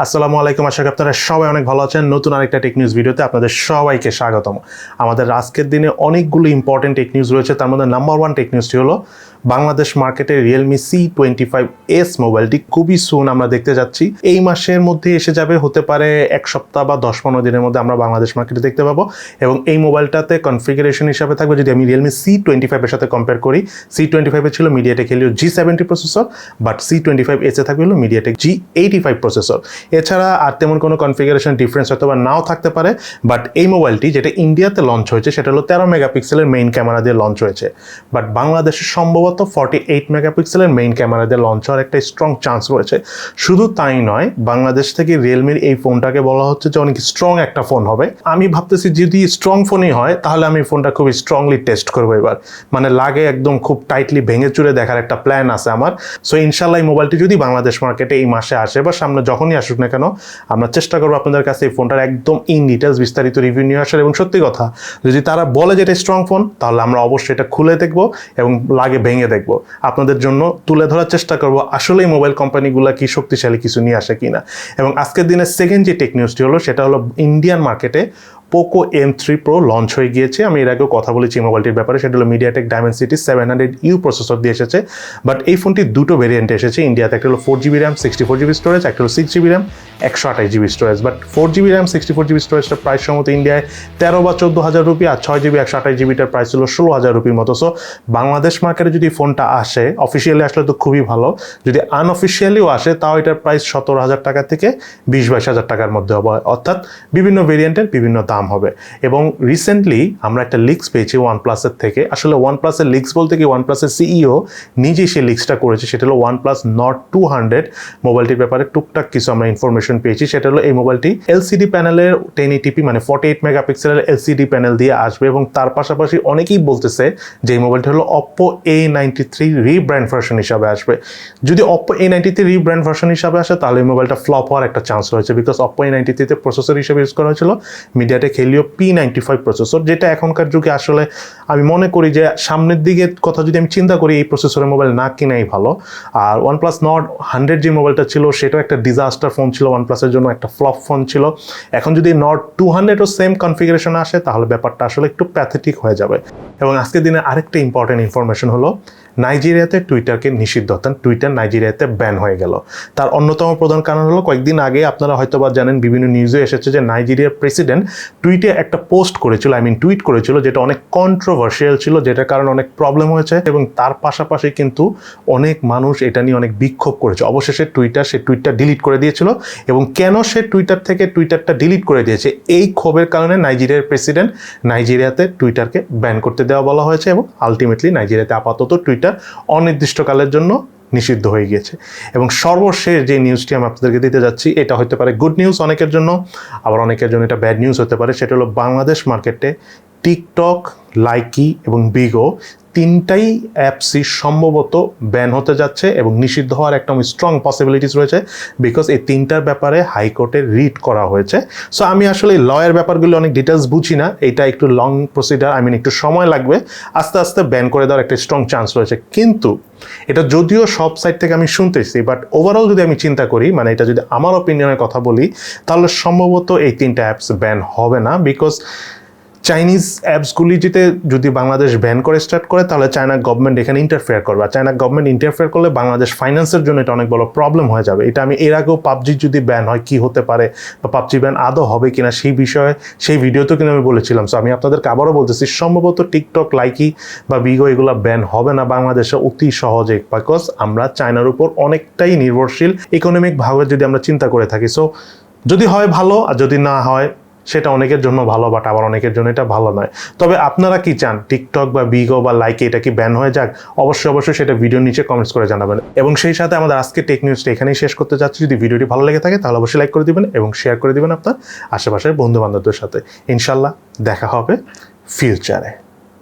আসসালামু আলাইকুম, আশা করি আপনারা সবাই অনেক ভালো আছেন। নতুন আরেকটা টেক নিউজ ভিডিওতে আপনাদের সবাইকে স্বাগতম। আমাদের আজকের দিনে অনেকগুলো ইম্পর্টেন্ট টেক নিউজ রয়েছে। তার মধ্যে নাম্বার ওয়ান টেক নিউজটি হলো বাংলাদেশ মার্কেটে Realme C25s মোবাইলটি খুবই সুন আমরা দেখতে যাচ্ছি। এই মাসের মধ্যে এসে যাবে, হতে পারে এক সপ্তাহ বা 10-15 দিনের মধ্যে আমরা বাংলাদেশ মার্কেটে দেখতে পাবো। এবং এই মোবাইলটাতে কনফিগারেশন হিসাবে থাকবে, যদি আমি Realme C25 এর সাথে কম্পেয়ার করি, C25 এ ছিল MediaTek Helio G70 processor, but C25s এ থাকবে হলো মিডিয়াটেক G85 প্রসেসর। এছাড়া আর তেমন কোনো কনফিগারেশন ডিফারেন্স হয়তো বা নাও থাকতে পারে, বাট এই মোবাইলটি যেটা ইন্ডিয়াতে লঞ্চ হয়েছে সেটা হলো 13 মেগাপিক্সেলের মেইন ক্যামেরা দিয়ে লঞ্চ হয়েছে, বাট বাংলাদেশে সম্ভবত 48 মেগাপিক্সেলের মেইন ক্যামেরা দিয়ে লঞ্চ হওয়ার একটা স্ট্রং চান্স রয়েছে। শুধু তাই নয়, বাংলাদেশ থেকে রিয়েলমির এই ফোনটাকে বলা হচ্ছে যে অনেক স্ট্রং একটা ফোন হবে। আমি ভাবতেছি যদি স্ট্রং ফোনই হয় তাহলে আমি ফোনটা খুব স্ট্রংলি টেস্ট করবো এবার, মানে লাগে একদম খুব টাইটলি ভেঙে চুরে দেখার একটা প্ল্যান আছে আমার। সো ইনশাল্লাহ এই মোবাইলটি যদি বাংলাদেশ মার্কেটে এই মাসে আসে বা সামনে যখনই আসুক না কেন, আমরা চেষ্টা করবো আপনাদের কাছে এই ফোনটার একদম ইন ডিটেলস বিস্তারিত রিভিউ নিয়ে আসার। এবং সত্যি কথা, যদি তারা বলে যে এটা স্ট্রং ফোন, তাহলে আমরা অবশ্যই এটা খুলে দেখবো এবং লাগে ভেঙে দেখবো, আপনাদের জন্য তুলে ধরার চেষ্টা করবো আসলে এই মোবাইল কোম্পানিগুলো কি শক্তিশালী কিছু নিয়ে আসে কিনা। এবং আজকের দিনের সেকেন্ড যে টেক নিউজটি হলো সেটা হলো ইন্ডিয়ান মার্কেটে Poco M3 Pro লঞ্চ হয়ে গিয়েছে। আমি এর আগেও কথা বলেছি মোবাইলটির ব্যাপারে, সেটা হলো মিডিয়াটেক ডায়মেনসিটি 700U প্রসেসর দিয়ে এসেছে। বাট এই ফোনটি দুটো ভেরিয়েন্টে এসেছে ইন্ডিয়াতে, একটা হলো 4GB RAM 64GB স্টোরেজ, একটা হলো 6GB RAM 128GB storage. But 4GB RAM 64GB স্টোরেজটা প্রাইস সম্ভবত ইন্ডিয়ায় 13 বা 14,000 রুপি, আর 6GB 128GBটার প্রাইস হলো 16,000 রুপির মতো। সো বাংলাদেশ মার্কেটে যদি ফোনটা আসে, অফিসিয়ালি আসলে তো খুবই ভালো, যদি আনঅফিসিয়ালিও আসে তাও এটার প্রাইস 17,000 টাকা থেকে 20-22,000 টাকার মধ্যে হবে, অর্থাৎ বিভিন্ন ভেরিয়েন্টের বিভিন্ন দাম হবে। এবং রিসেন্টলি আমরা একটা লিক্স পেয়েছি ওয়ানপ্লাসের থেকে। আসলে ওয়ানপ্লাসের লিক্স বলতে কি, ওয়ানপ্লাসের সিইও নিজেই সেই লিক্সটা করেছে। সেটা হলো ওয়ানপ্লাস নট 200 মোবাইলটির ব্যাপারে টুকটাক কিছু আমরা ইনফরমেশন পেয়েছি। সেটা হলো এই মোবাইলটি এলসিডি প্যানেলের 1080p মানে 48 মেগাপিক্সেলের এলসিডি প্যানেল দিয়ে আসবে। এবং তার পাশাপাশি অনেকেই বলতেছে যে এই মোবাইলটি হলো Oppo A93 রিব্র্যান্ড ভার্সন হিসাবে আসবে। যদি Oppo A93 রিব্র্যান্ড ভার্সন হিসাবে আসে তাহলে এই মোবাইলটা ফ্লপ হওয়ার একটা চান্স রয়েছে, বিকজ Oppo A93 তে প্রসেসর হিসেবে ইউজ করা হয়েছিল মিডিয়াটেক হেলিও P95 প্রসেসর, যেটা এখনকার যুগে আসলে আমি মনে করি যে সামনের দিকে কথা যদি আমি চিন্তা করি, এই প্রসেসরের মোবাইল না কিনাই ভালো। আর ওয়ানপ্লাস নট 100 যে মোবাইলটা ছিল সেটাও একটা ডিজাস্টার ফোন ছিল, ওয়ানপ্লাসের জন্য একটা ফ্লপ ফোন ছিল। এখন যদি নট 200 ও সেম কনফিগারেশন আসে তাহলে ব্যাপারটা আসলে একটু প্যাথেটিক হয়ে যাবে। এবং আজকের দিনে আরেকটা ইম্পর্টেন্ট ইনফরমেশন হলো নাইজেরিয়াতে টুইটারকে নিষিদ্ধ, অর্থাৎ টুইটার নাইজেরিয়াতে ব্যান হয়ে গেল। তার অন্যতম প্রধান কারণ হলো, কয়েকদিন আগে আপনারা হয়তো বা জানেন, বিভিন্ন নিউজে এসেছে যে নাইজেরিয়ার প্রেসিডেন্ট টুইটে একটা পোস্ট করেছিল, টুইট করেছিল, যেটা অনেক কন্ট্রোভার্সিয়াল ছিল, যেটার কারণে অনেক প্রবলেম হয়েছে। এবং তার পাশাপাশি কিন্তু অনেক মানুষ এটা নিয়ে অনেক বিক্ষোভ করেছে। অবশেষে সে টুইটটা ডিলিট করে দিয়েছিল। এবং কেন সে টুইটারটা ডিলিট করে দিয়েছে, এই ক্ষোভের কারণে নাইজেরিয়ার প্রেসিডেন্ট নাইজেরিয়াতে টুইটারকে ব্যান করতে দেওয়া বলা হয়েছে। এবং আলটিমেটলি নাইজেরিয়াতে আপাতত টুইটার অনির্দিষ্টকালের জন্য নিষিদ্ধ হয়ে গিয়েছে। এবং সর্বশেষ যে নিউজটি আমি আপনাদেরকে দিতে যাচ্ছি, এটা হতে পারে গুড নিউজ অনেকের জন্য, আবার অনেকের জন্য এটা ব্যাড নিউজ হতে পারে। সেটা হলো বাংলাদেশ মার্কেটে টিকটক, লাইকি এবং বিগো তিনটাই অ্যাপসই সম্ভবত ব্যান হতে যাচ্ছে এবং নিষিদ্ধ হওয়ার একটা স্ট্রং পসিবিলিটিস রয়েছে, বিকজ এই তিনটার ব্যাপারে হাইকোর্টে রিট করা হয়েছে। সো আমি আসলে লয়ের ব্যাপারগুলো অনেক ডিটেলস বুঝি না, এটা একটু লং প্রসিডার, একটু সময় লাগবে। আস্তে আস্তে ব্যান করে দেওয়ার একটা স্ট্রং চান্স রয়েছে। কিন্তু এটা যদিও সব সাইড থেকে আমি শুনতেছি, বাট ওভারঅল যদি আমি চিন্তা করি, মানে এটা যদি আমার অপিনিয়নের কথা বলি, তাহলে সম্ভবত এই তিনটা অ্যাপস ব্যান হবে না, বিকজ চাইনিজ অ্যাপসগুলি যদি বাংলাদেশ ব্যান করে স্টার্ট করে, তাহলে চায়না গভর্নমেন্ট এখানে ইন্টারফেয়ার করবে। আর চায়না গভর্নমেন্ট ইন্টারফেয়ার করলে বাংলাদেশ ফাইন্যান্সের জন্য এটা অনেক বড় প্রবলেম হয়ে যাবে। এটা আমি এর আগেও পাবজি যদি ব্যান হয় কি হতে পারে, বা পাবজি ব্যান আদৌ হবে কিনা সেই বিষয়ে সেই ভিডিওতেও কিন্তু আমি বলেছিলাম। সো আমি আপনাদেরকে আবারও বলতেছি, সম্ভবত টিকটক, লাইকি বা বিগো এগুলো ব্যান হবে না বাংলাদেশে অতি সহজে, বিকজ আমরা চায়নার উপর অনেকটাই নির্ভরশীল ইকোনমিক ভাবে যদি আমরা চিন্তা করে থাকি। সো যদি হয় ভালো, আর যদি না হয় সেটা অনেকের জন্য ভালো, বাট আবার অনেকের জন্য এটা ভালো নয়। তবে আপনারা কি চান, টিকটক বা বিগো বা লাইকে এটা কি ব্যান হয়ে যাক? অবশ্যই সেটা ভিডিওর নিচে কমেন্টস করে জানাবেন। এবং সেই সাথে আমাদের আজকে টেক নিউজটা এখানেই শেষ করতে যাচ্ছি। যদি ভিডিওটি ভালো লেগে থাকে তাহলে অবশ্যই লাইক করে দিবেন এবং শেয়ার করে দিবেন আপনার আশেপাশের বন্ধু বান্ধবদের সাথে। ইনশাল্লাহ দেখা হবে ফিউচারে।